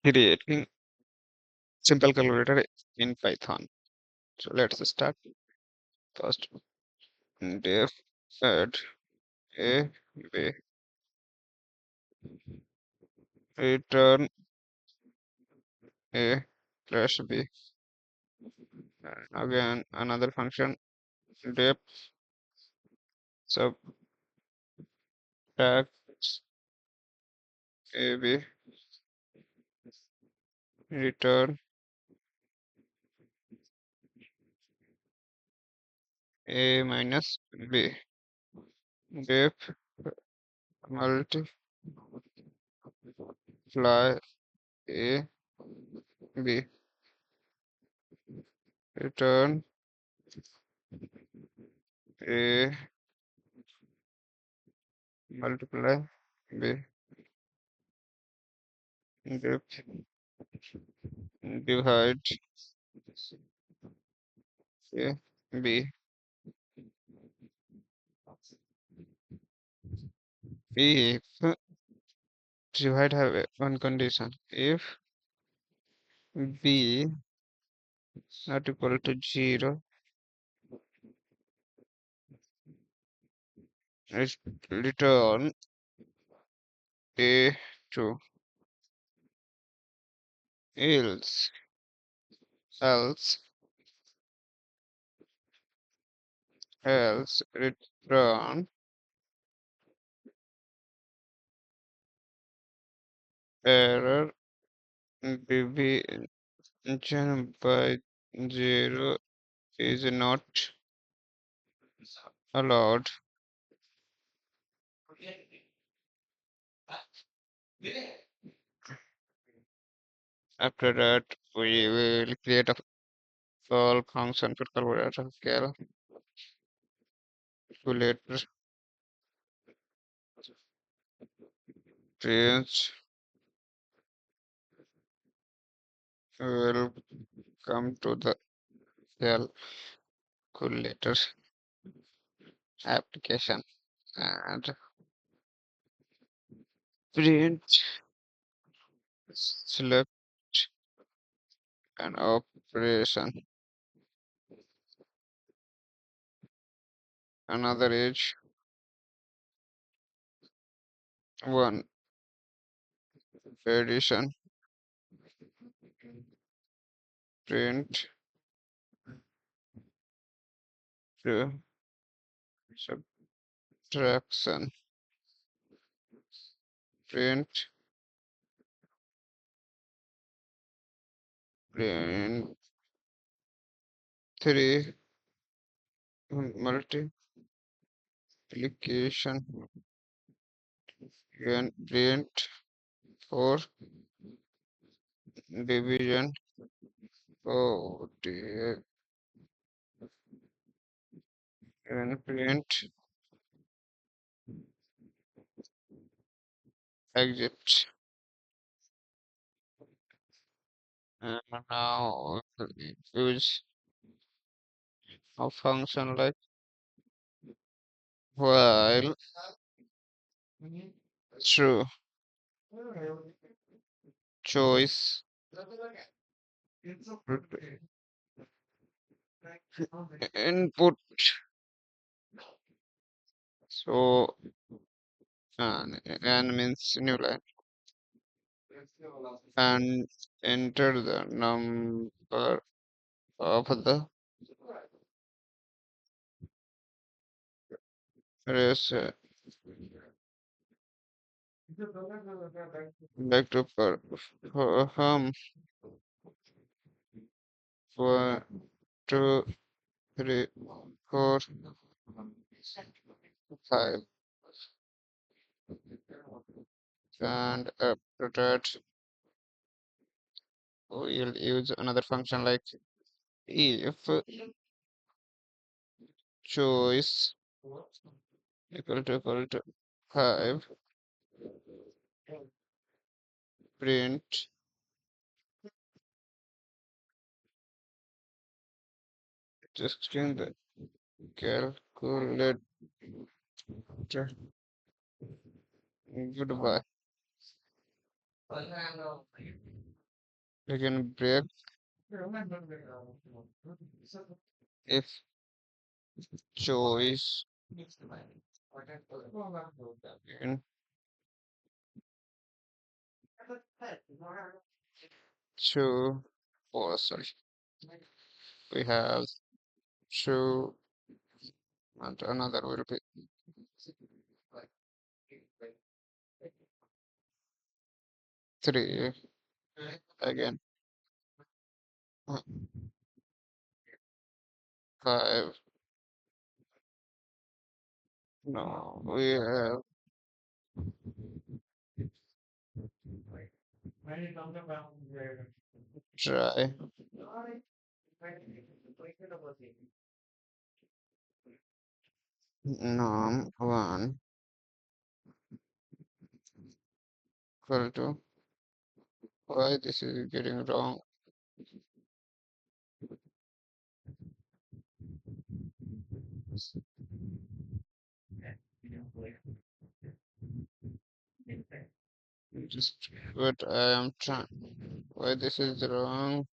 Creating simple calculator in Python. So let's start. First, def add a b, return a plus b. Again, another function def subtract a b, return a minus b. Def multiply a b, return a multiply b. Def divide a b. If divide have one condition, if b not equal to 0, it return a 2, else else return error division by 0 is not allowed. After that, we will create a call function for calculator range will come to the calculator application and print select an operation. Another is one addition, print to subtraction, print three multiplication, and print four division. Oh dear. And print exit. And now use a function like while true choice input. So and means new line and enter the number of the race like to perform 1, 2, 3, 4, 5 and after that we'll use another function like if choice equal to 5 print just in the calculator. Goodbye. We can break if choice in two, or sorry, we have two, and another will be three again. uh, Five. No, we have try. Norm one equal to, why this is getting wrong? Just what I am trying. Why this is wrong?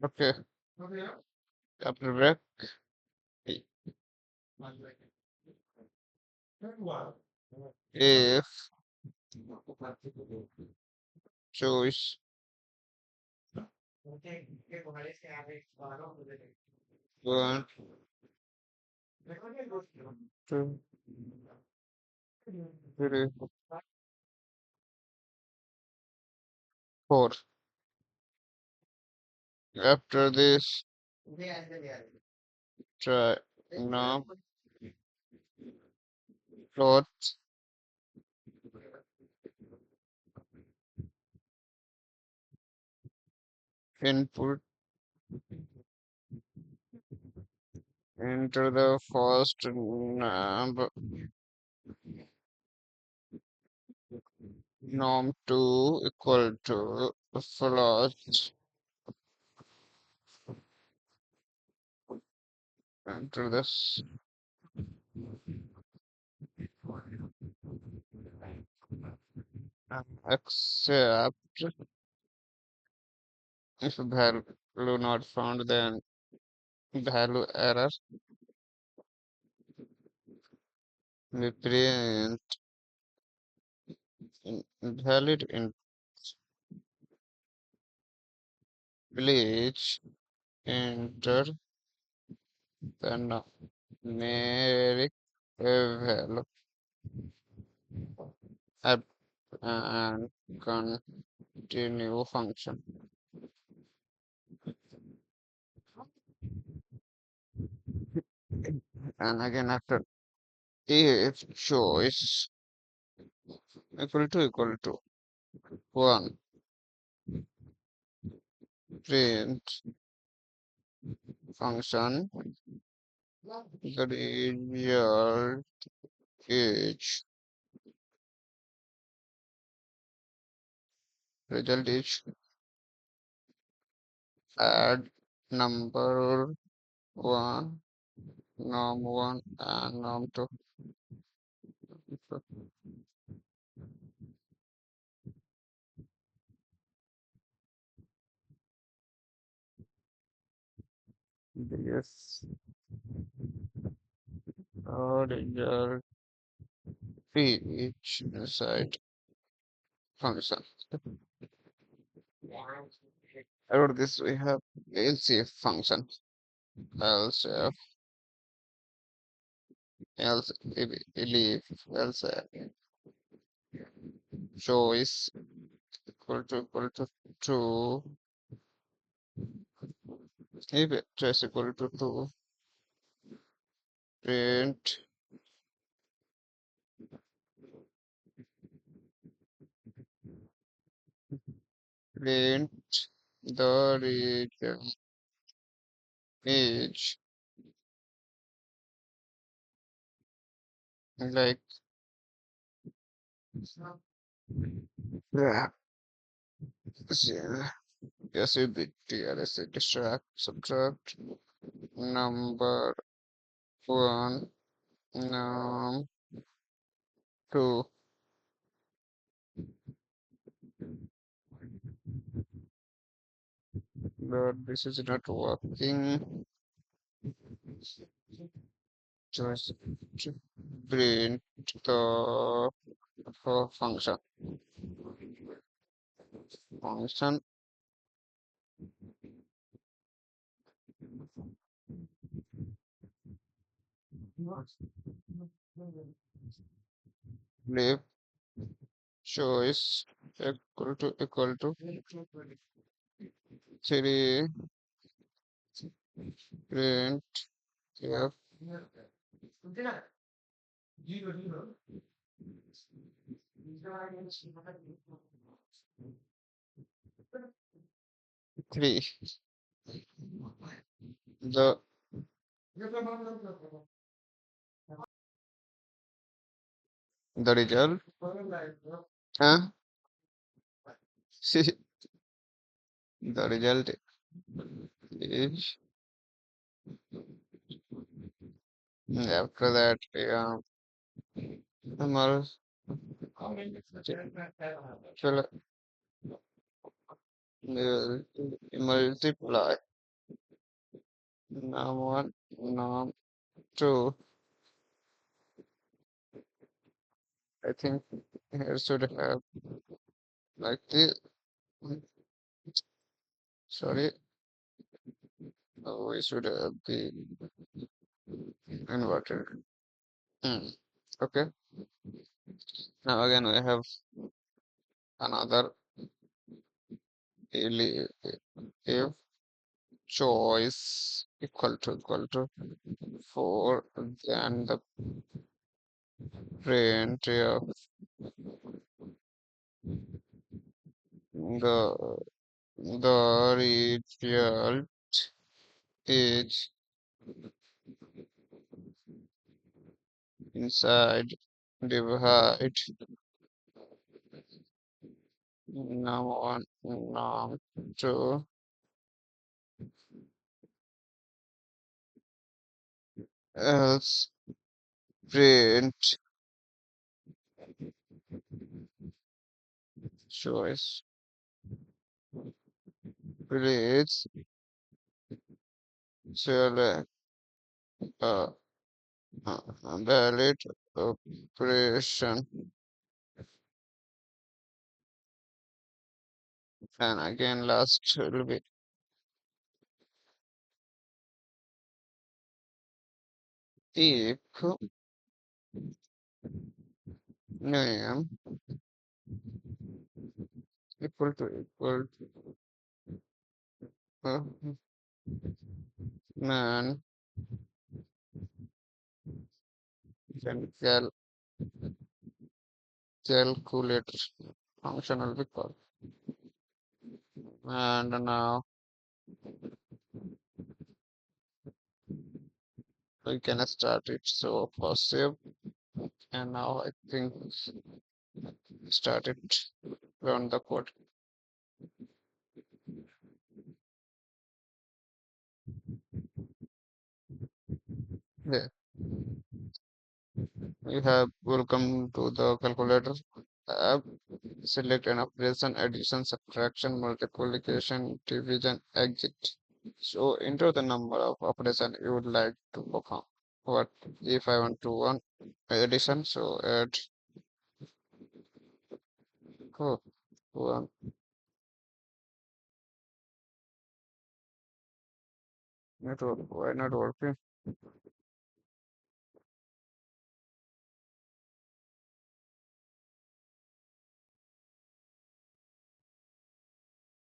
Okay, after break, if choice one, two, three, four. After this, try now plot input into the first number norm 2 equal to plot into this except if value not found, then value error. We print invalid in please enter the numeric value at and continue function. And again after if choice equal to 1, print function, the is result is add number 1, norm 1 and norm 2. This result each inside function. After this we have LCF function. LCF, else if else choice equal to 2, if choice equal to 2, print print the region is like, yeah, Yes, with the TRS distract, subtract number one, num two. But this is not working. Just to print the function. Function leave choice equal to 3 print f 3. The the result uh, the result is after that mul- shall multiply num one num two. I think here should have like this. Sorry, we should have the inverted. Hmm. Okay. Now again we have another ili- if choice equal to 4, then the print the the result is inside divide num one num two else print choice please select uh, valid operation, and again last will be if name equal to uh, man, then calculate function will be called, and now we can start it. So first save, and now I think start it, run the code. Yeah, we have welcome to the calculator tab. Select an operation, addition, subtraction, multiplication, division, exit. So enter the number of operation you would like to perform. What if I want to one addition? So add oh, one network. Why not working?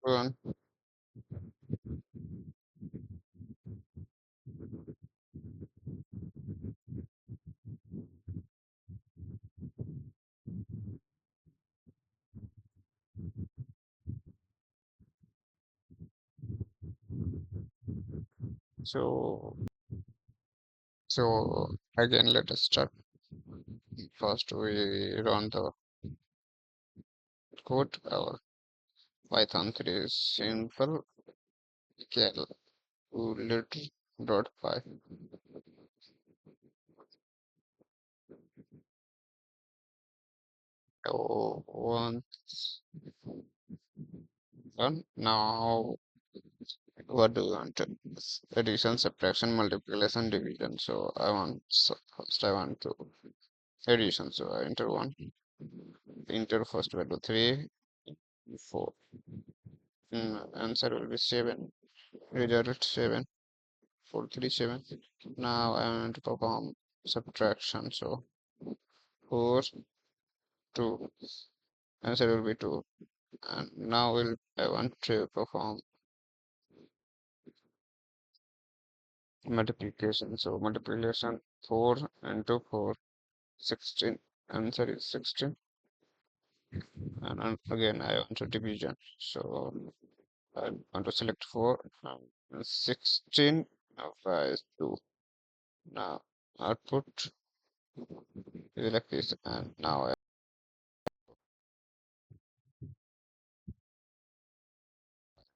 One. So again let us start. First we run the code. Our Python 3 is simple calculator dot py. Oh, once done. Now, what do you want to? Addition, subtraction, multiplication, division. First I want to addition. So I enter one, enter first value 3, 4. Answer will be 7. Result 7, 4, 3, 7. Now I want to perform subtraction. So 4, 2. Answer will be 2. And now I want to perform multiplication. So multiplication 4 into 4, 16. Answer is 16. And again I want to division. So I want to select 4 and 16 by 2. Now output is like this, and now I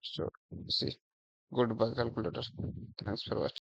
should see. Goodbye calculator. Thanks for watching.